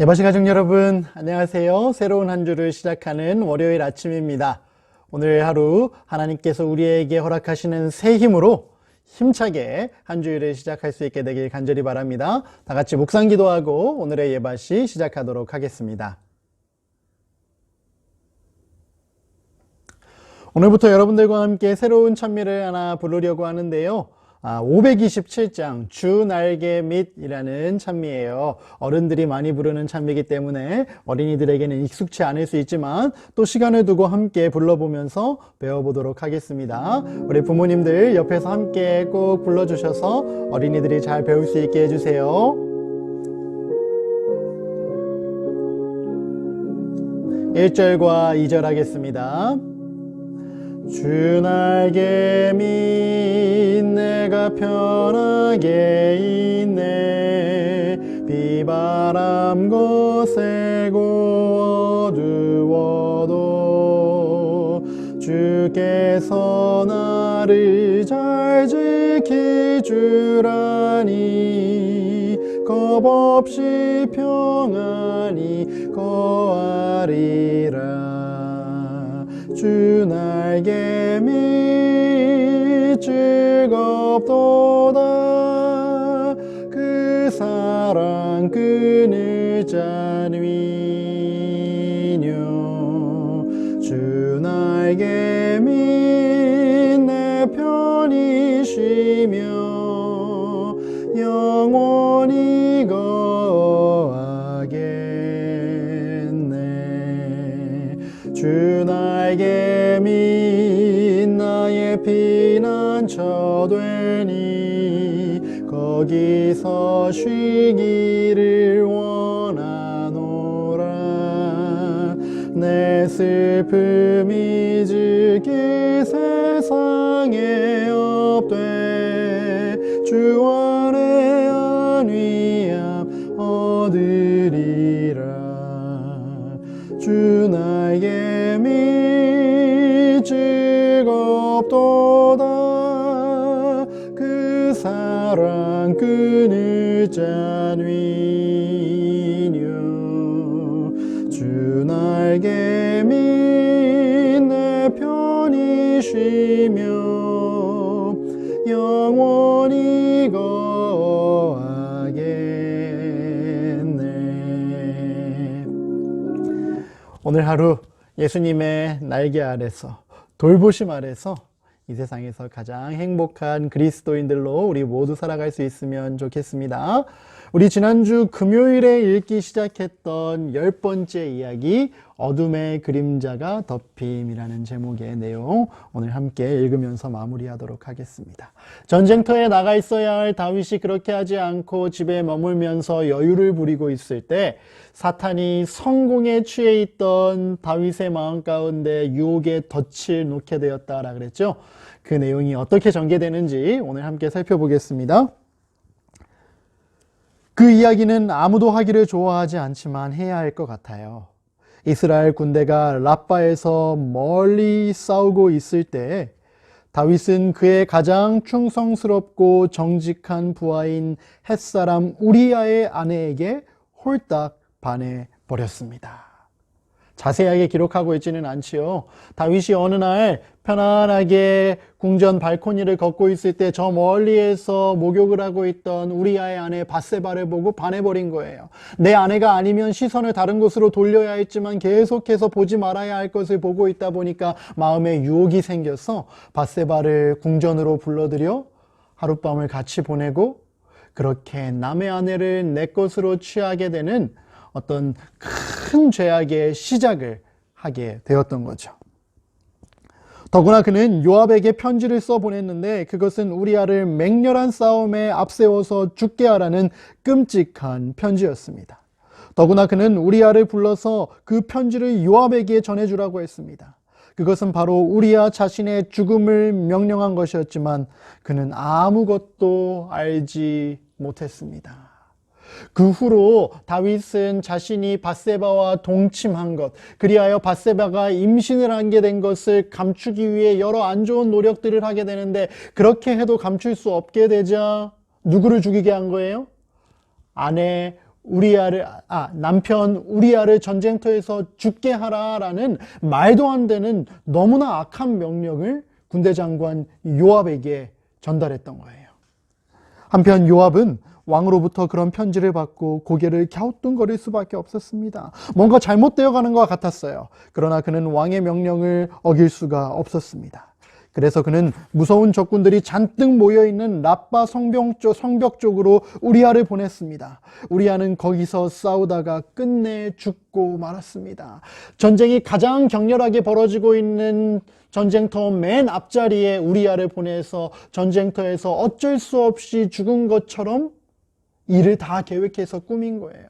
예바시 가족 여러분, 안녕하세요. 새로운 한 주를 시작하는 월요일 아침입니다. 오늘 하루 하나님께서 우리에게 허락하시는 새 힘으로 힘차게 한 주일을 시작할 수 있게 되길 간절히 바랍니다. 다 같이 묵상 기도하고 오늘의 예바시 시작하도록 하겠습니다. 오늘부터 여러분들과 함께 새로운 찬미를 하나 부르려고 하는데요. 527장 주 날개 밑이라는 찬미예요. 어른들이 많이 부르는 찬미이기 때문에 어린이들에게는 익숙치 않을 수 있지만 또 시간을 두고 함께 불러보면서 배워보도록 하겠습니다. 우리 부모님들 옆에서 함께 꼭 불러주셔서 어린이들이 잘 배울 수 있게 해주세요. 1절과 2절 하겠습니다. 주 날개 밑 내가 편하게 있네. 비바람 거세고 어두워도 주께서 나를 잘 지킬 줄 아니. 겁 없이 평안히 거하리라. 주 날개 밑 즐겁도다. 그 사랑 그늘 짠위뇨. 주 날개 밑 내 편히 쉬며 영원히 거하겠네. 주 날개 밑 나의 피난처 되니 거기서 쉬기를 원하노라. 내 슬픔이 즉기 세상에 없되 주 안에 안위함 얻으리라. 주 날개 밑 즐겁도다. 그 사랑 그늘 짠위뇨. 주 날개 밑 내 편히 쉬며 영원히 거하겠네. 오늘 하루 예수님의 날개 아래서 돌보심 아래서 이 세상에서 가장 행복한 그리스도인들로 우리 모두 살아갈 수 있으면 좋겠습니다. 우리 지난주 금요일에 읽기 시작했던 10번째 이야기 어둠의 그림자가 덮임이라는 제목의 내용 오늘 함께 읽으면서 마무리하도록 하겠습니다. 전쟁터에 나가 있어야 할 다윗이 그렇게 하지 않고 집에 머물면서 여유를 부리고 있을 때 사탄이 성공에 취해 있던 다윗의 마음 가운데 유혹의 덫을 놓게 되었다라 그랬죠. 그 내용이 어떻게 전개되는지 오늘 함께 살펴보겠습니다. 그 이야기는 아무도 하기를 좋아하지 않지만 해야 할 것 같아요. 이스라엘 군대가 라빠에서 멀리 싸우고 있을 때 다윗은 그의 가장 충성스럽고 정직한 부하인 햇사람 우리아의 아내에게 홀딱 반해버렸습니다. 자세하게 기록하고 있지는 않지요. 다윗이 어느 날 편안하게 궁전 발코니를 걷고 있을 때 저 멀리에서 목욕을 하고 있던 우리아의 아내 밧세바를 보고 반해버린 거예요. 내 아내가 아니면 시선을 다른 곳으로 돌려야 했지만 계속해서 보지 말아야 할 것을 보고 있다 보니까 마음에 유혹이 생겨서 밧세바를 궁전으로 불러들여 하룻밤을 같이 보내고 그렇게 남의 아내를 내 것으로 취하게 되는 어떤 큰 죄악의 시작을 하게 되었던 거죠. 더구나 그는 요압에게 편지를 써보냈는데 그것은 우리아를 맹렬한 싸움에 앞세워서 죽게 하라는 끔찍한 편지였습니다. 더구나 그는 우리아를 불러서 그 편지를 요압에게 전해주라고 했습니다. 그것은 바로 우리아 자신의 죽음을 명령한 것이었지만 그는 아무것도 알지 못했습니다. 그 후로 다윗은 자신이 밧세바와 동침한 것, 그리하여 밧세바가 임신을 하게 된 것을 감추기 위해 여러 안 좋은 노력들을 하게 되는데 그렇게 해도 감출 수 없게 되자 누구를 죽이게 한 거예요? 아내 남편 우리아를 전쟁터에서 죽게 하라라는 말도 안 되는 너무나 악한 명령을 군대 장관 요압에게 전달했던 거예요. 한편 요압은 왕으로부터 그런 편지를 받고 고개를 갸우뚱거릴 수밖에 없었습니다. 뭔가 잘못되어 가는 것 같았어요. 그러나 그는 왕의 명령을 어길 수가 없었습니다. 그래서 그는 무서운 적군들이 잔뜩 모여있는 라빠 성벽 쪽으로 우리아를 보냈습니다. 우리아는 거기서 싸우다가 끝내 죽고 말았습니다. 전쟁이 가장 격렬하게 벌어지고 있는 전쟁터 맨 앞자리에 우리아를 보내서 전쟁터에서 어쩔 수 없이 죽은 것처럼 일을 다 계획해서 꾸민 거예요.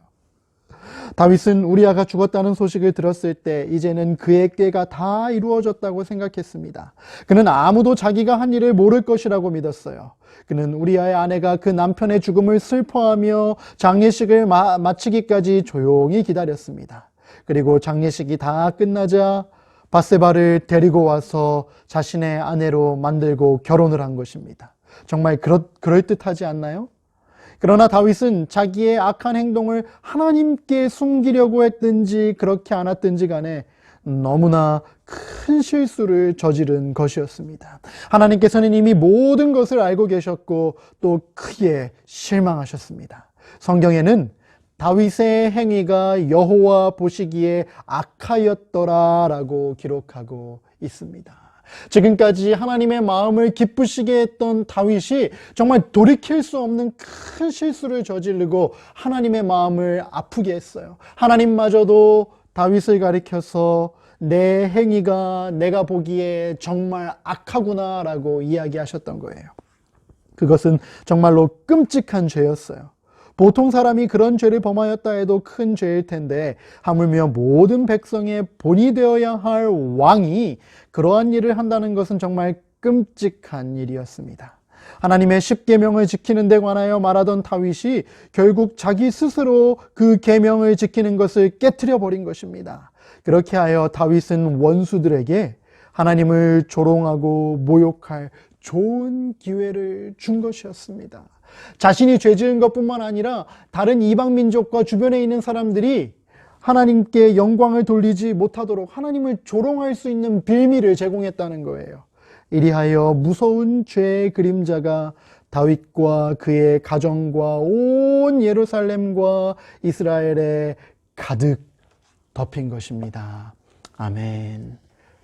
다윗은 우리아가 죽었다는 소식을 들었을 때 이제는 그의 꾀가 다 이루어졌다고 생각했습니다. 그는 아무도 자기가 한 일을 모를 것이라고 믿었어요. 그는 우리아의 아내가 그 남편의 죽음을 슬퍼하며 장례식을 마치기까지 조용히 기다렸습니다. 그리고 장례식이 다 끝나자 밧세바를 데리고 와서 자신의 아내로 만들고 결혼을 한 것입니다. 정말 그럴듯하지 않나요? 그러나 다윗은 자기의 악한 행동을 하나님께 숨기려고 했든지 그렇게 않았든지 간에 너무나 큰 실수를 저지른 것이었습니다. 하나님께서는 이미 모든 것을 알고 계셨고 또 크게 실망하셨습니다. 성경에는 다윗의 행위가 여호와 보시기에 악하였더라라고 기록하고 있습니다. 지금까지 하나님의 마음을 기쁘시게 했던 다윗이 정말 돌이킬 수 없는 큰 실수를 저지르고 하나님의 마음을 아프게 했어요. 하나님마저도 다윗을 가리켜서 내 행위가 내가 보기에 정말 악하구나라고 이야기하셨던 거예요. 그것은 정말로 끔찍한 죄였어요. 보통 사람이 그런 죄를 범하였다 해도 큰 죄일 텐데 하물며 모든 백성의 본이 되어야 할 왕이 그러한 일을 한다는 것은 정말 끔찍한 일이었습니다. 하나님의 10계명을 지키는 데 관하여 말하던 다윗이 결국 자기 스스로 그 계명을 지키는 것을 깨트려 버린 것입니다. 그렇게 하여 다윗은 원수들에게 하나님을 조롱하고 모욕할 좋은 기회를 준 것이었습니다. 자신이 죄 지은 것뿐만 아니라 다른 이방 민족과 주변에 있는 사람들이 하나님께 영광을 돌리지 못하도록 하나님을 조롱할 수 있는 빌미를 제공했다는 거예요. 이리하여 무서운 죄의 그림자가 다윗과 그의 가정과 온 예루살렘과 이스라엘에 가득 덮인 것입니다. 아멘.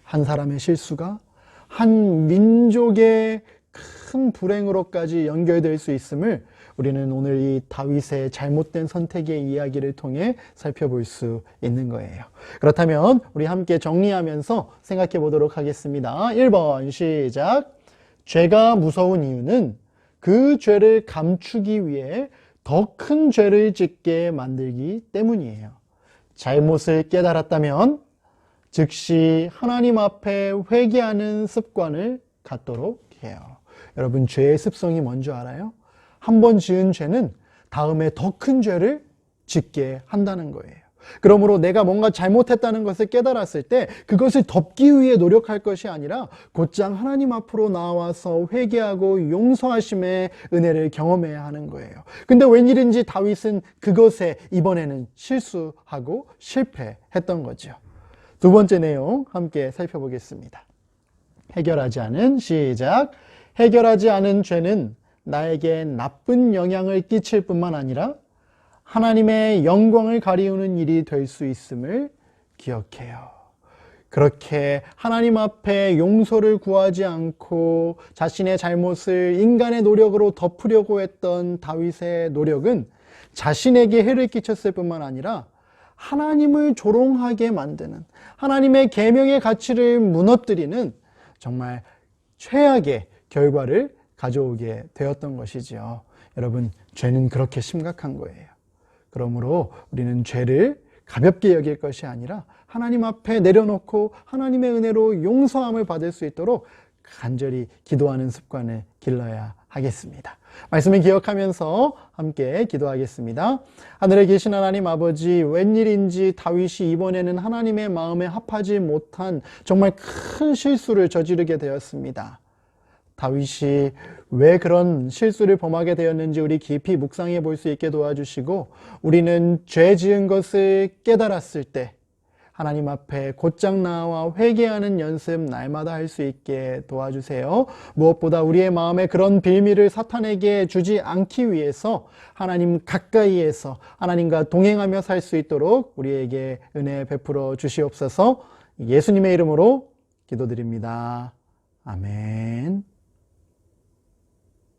한 사람의 실수가 한 민족의 큰 불행으로까지 연결될 수 있음을 우리는 오늘 이 다윗의 잘못된 선택의 이야기를 통해 살펴볼 수 있는 거예요. 그렇다면 우리 함께 정리하면서 생각해 보도록 하겠습니다. 1번 시작. 죄가 무서운 이유는 그 죄를 감추기 위해 더 큰 죄를 짓게 만들기 때문이에요. 잘못을 깨달았다면 즉시 하나님 앞에 회개하는 습관을 갖도록 해요. 여러분, 죄의 습성이 뭔지 알아요? 한 번 지은 죄는 다음에 더 큰 죄를 짓게 한다는 거예요. 그러므로 내가 뭔가 잘못했다는 것을 깨달았을 때 그것을 덮기 위해 노력할 것이 아니라 곧장 하나님 앞으로 나와서 회개하고 용서하심의 은혜를 경험해야 하는 거예요. 근데 웬일인지 다윗은 그것에 이번에는 실수하고 실패했던 거죠. 두 번째 내용 함께 살펴보겠습니다. 해결하지 않은 시작. 해결하지 않은 죄는 나에게 나쁜 영향을 끼칠 뿐만 아니라 하나님의 영광을 가리우는 일이 될 수 있음을 기억해요. 그렇게 하나님 앞에 용서를 구하지 않고 자신의 잘못을 인간의 노력으로 덮으려고 했던 다윗의 노력은 자신에게 해를 끼쳤을 뿐만 아니라 하나님을 조롱하게 만드는, 하나님의 계명의 가치를 무너뜨리는 정말 최악의 결과를 가져오게 되었던 것이지요. 여러분, 죄는 그렇게 심각한 거예요. 그러므로 우리는 죄를 가볍게 여길 것이 아니라 하나님 앞에 내려놓고 하나님의 은혜로 용서함을 받을 수 있도록 간절히 기도하는 습관을 길러야 하겠습니다. 말씀을 기억하면서 함께 기도하겠습니다. 하늘에 계신 하나님 아버지, 웬일인지 다윗이 이번에는 하나님의 마음에 합하지 못한 정말 큰 실수를 저지르게 되었습니다. 다윗이 왜 그런 실수를 범하게 되었는지 우리 깊이 묵상해 볼 수 있게 도와주시고, 우리는 죄 지은 것을 깨달았을 때 하나님 앞에 곧장 나와 회개하는 연습 날마다 할 수 있게 도와주세요. 무엇보다 우리의 마음에 그런 빌미를 사탄에게 주지 않기 위해서 하나님 가까이에서 하나님과 동행하며 살 수 있도록 우리에게 은혜 베풀어 주시옵소서. 예수님의 이름으로 기도드립니다. 아멘.